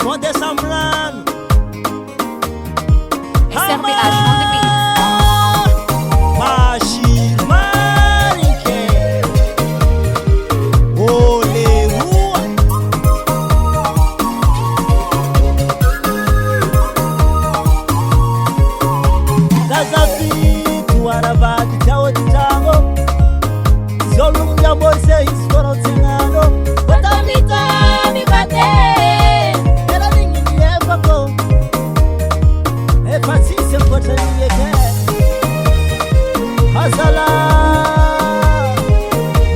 vont des semblants. SRBH on the beat. Machine Marinke. Olewa. Zazafi tuarabati chao titango. Zolum ya morse iskoro tengano. Batamita mi bate. Era ningi efako. Efatise kota niyeke. Hazala.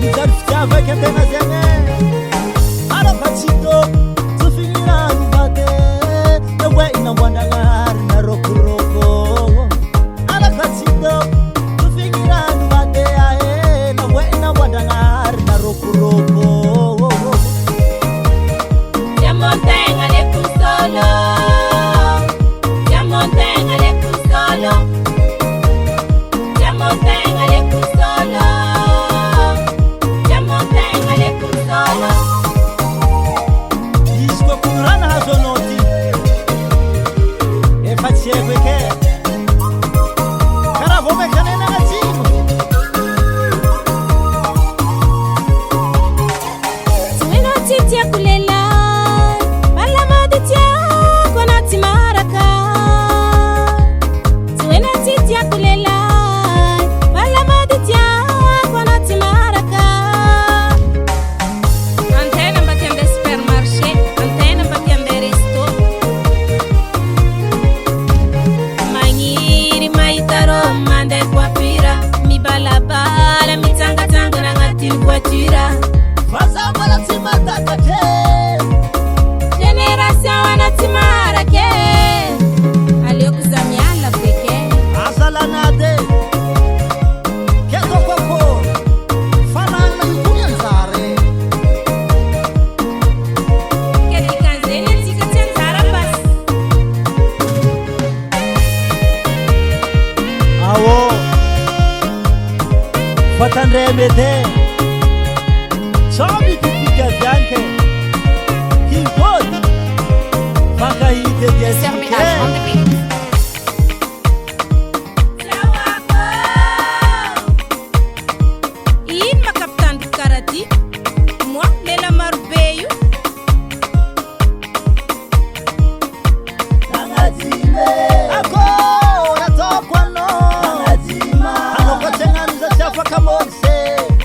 Nizarfita veke tena zenge. Arapachito. Tufinira nubate. Ewe inambwanda ngari na roku roko. Arapachito. Tufinira nubate ae. Ewe inambwanda ngari na roku roko. Ya montagne le solo. Ya montagne le solo. Ya montagne le solo. Ya montagne le solo. Isko kunrana hazonoti. Efatsie kweke. Karavome kanena ngatimu. Tuweno titia kulela. Malama ditia kona timaraka. Tuweno titia kulela. Malama ditia kona timaraka. Antena batembe supermarché, antena batembe resto. Manyiri maitaro mande kwapira, mi balabala mi tanga tanga na ngati voiture. Fasa mara timata kate. Generation wanatimarake. Aliyokuzamiala peke. Asala nade. Keto kwako. Fanana yukunya nzare. Kedi kanzeni tika tenzara bas. Awo. Fatandre mede. Chomi pipika vyanke. Kibod. Faka hite SRBH on jesike. the beat. Ino makapitany karady. Moi lela marobe io. Nangazime. Ako natokwano. Nangazima. Anoko tenganiza chafa kamose.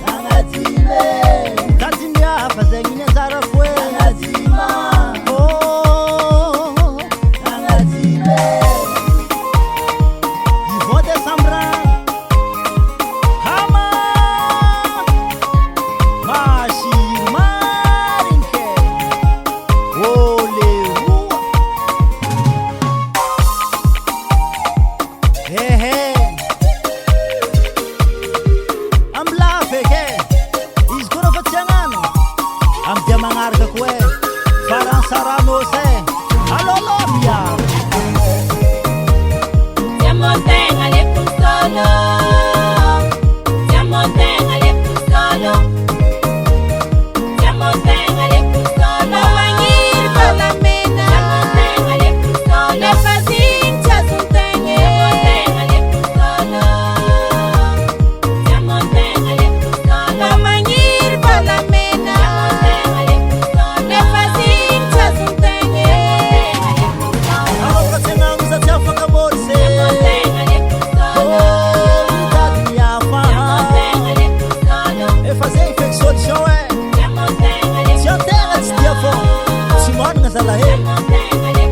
Nangazime. Tanzania fazengine zarafwe. Nangazima. Oh. Nangazime. Yvon de Sambran. Hama. Machine Marinke. Olewa. Hey, hey. I'm laughing, hey. He's gonna put your hand. I'm jamangar ka kwe. Parang sarano se. Hello, love ya. Ya montagne le solo. Ya montagne le solo. Ya montagne le solo. Manyiri palamena. Ya montagne le solo. Le fazin chasuntenye. Ya montagne le solo. Ya montagne le solo. Manyiri palamena. Ya montagne le solo. Le fazin chasuntenye. Ako kasi nang sa tiyafa ka borse. Ya montagne le solo. Oh, dati niya fa. Ya montagne le solo. E fazer infecção de chão é. Ya montagne le Se a terra te tiafo. Se mora nessa laê. montagne le